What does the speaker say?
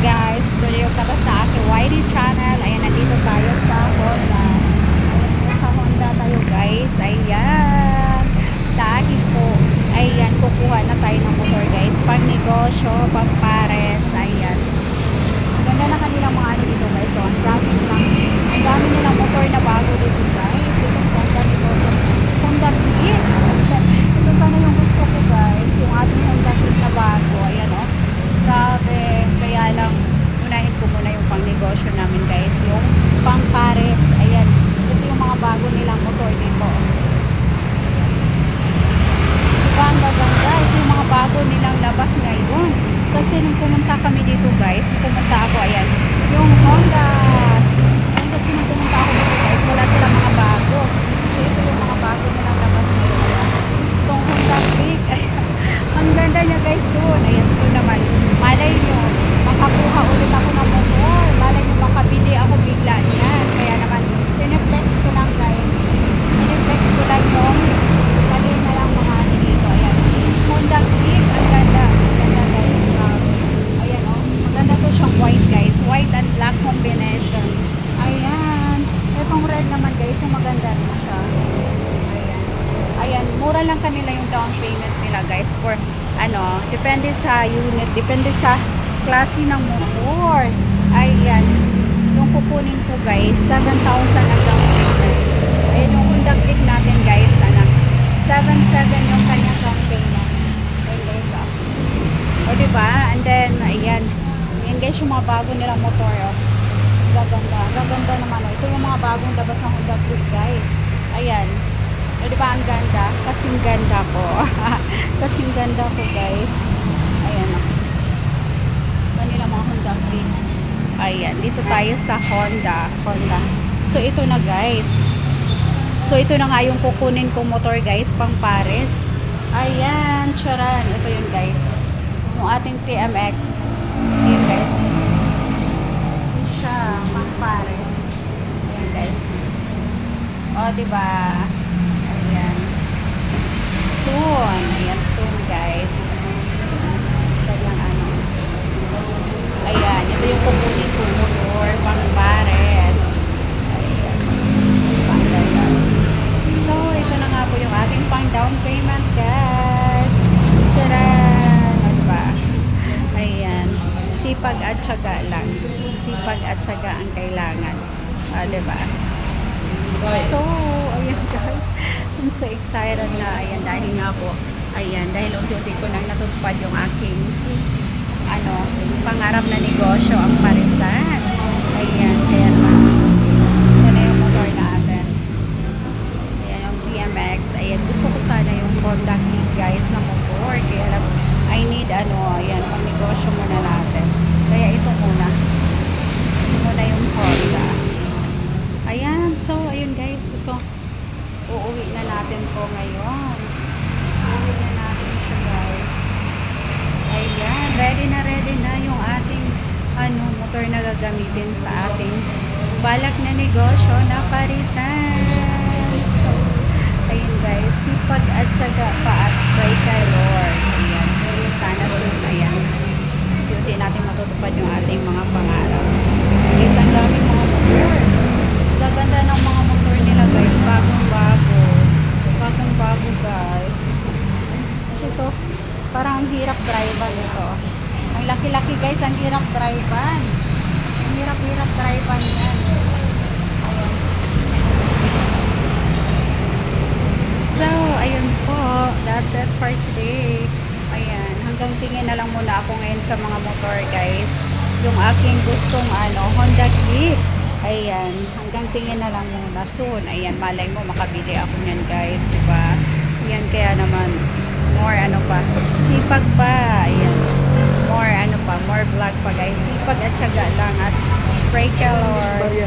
guys, tuloy yung tapos sa aking YD channel. Ayan, nandito tayo sa Honda. Ayan, sa Honda tayo guys. Ayan. Dahil po, ayan, kukuha na tayo ng motor guys. Pang negosyo, pang pares. Ayan. Ganda na kanilang mga ano dito guys. So, ang dami nilang motor na bago dito guys. Itong Honda dito. Honda Beat. Ito sana yung gusto ko guys. Yung ating Honda Beat na bago. Ayan o. Grabe. Kaya lang, unahin ko muna yung pang negosyo namin guys. Yung pang pares. Ayan. Ito yung mga bago nilang motor dito. Diba ang gaganda? Ito yung mga bago nilang labas ngayon. Kasi nung pumunta kami dito guys, pumunta ako, ayan, yung Honda. Ayan, kasi nung pumunta ako dito guys, wala silang mga bago. So ito yung mga bago nilang labas ngayon. Ayan. Itong Honda Click. Ayan. Ang ganda niya guys soon. Ayan, so naman, malay nyo, makakuha ulit ako ng motor. Malay nyo, makabili ako bigla niyan. Kaya naman, piniflex ko lang guys. Piniflex ko lang yung mali na lang mga ano dito. Ayan. Honda Click. Ang ganda. Ang ganda guys. Ayan o. Maganda to siyang white guys. White and black combination. Ayan. Itong red naman guys. Yung maganda rin siya. Ayan. Ayan. Mura lang kanila yung down payment nila guys. For ano. Depende sa unit. Depende sa klase ng motor. Ayan. Yung kukunin ko guys. 7,000 ang down payment. Ayan yung Honda Click natin guys. Ano. 7,700 yung kanyang down payment. Ayan guys o. O diba? And then, ayan. Ayan guys yung mga bago nilang motor o. Gaganda. Gaganda naman o. Ito yung mga bagong labas ng Honda Click guys. Ayan. O diba ang ganda? Kasing ganda ko. Kasing ganda ko guys. Ayan o. Ito nila mga Honda Click. Ayan. Dito tayo sa Honda. Honda. So ito na guys. So ito na nga yung kukunin kong motor guys. Pang pares. Ayan. Charan. Ito yun guys. Yung ating TMX. Ayan guys. Ito siya. Pang pares. Ayan guys. O diba? Ayan. Soon. Ayan soon guys. Kanyang ano. Ayan. Ito yung kukunin kong motor. Pang pares. Ayan. Pangalawa. So ito na nga po yung ating pang down payment guys. Charan. Ayan. Sipag at syaga lang. Sipag at syaga ang kailangan. Diba? So, ayan guys. I'm so excited na. Ayan, dahil nga po. Ayan, dahil unti-unti ko nang natupad yung aking pangarap na negosyo, ang parisan. Ayan, kaya naman. Ito na yung motor natin. Ayan, yung BMX. Ayan, gusto ko sana yung Honda Click guys na motor. Kaya lang, I need ayan, pang negosyo muna natin. Kaya ito muna. Ito muna yung Honda. Ayan, so, ayun guys, ito. Uuwi na natin po ngayon. Uuwi na natin siya guys. Ayan, ready na yung ating motor na gagamitin sa ating balak na negosyo na parisan. So, ayun guys, sipag at syaga pa at pray kay Lord. Ayan. Sana soon, ayan, unti natin matutupad yung ating mga pangarap. Guys, ang daming mga motor. Gaganda ng mga motor nila guys. Bagong bago guys. Ito, parang ang hirap drivean ito. Ang laki-laki guys, ang hirap drivean. Ang hirap drivean yan. Ayan. So, ayun po. That's it for today. Ayan, hanggang tingin na lang muna ako ngayon sa mga motor guys. Yung aking gustong Honda Click. Ayan, hanggang tingin na lang muna soon. Ayan, malay mo makabili ako niyan guys, diba? Ayan, kaya naman more pa, sipag pa. Ayan, more vlog pa guys. Sipag at syaga lang at pray kay Lord. Barya.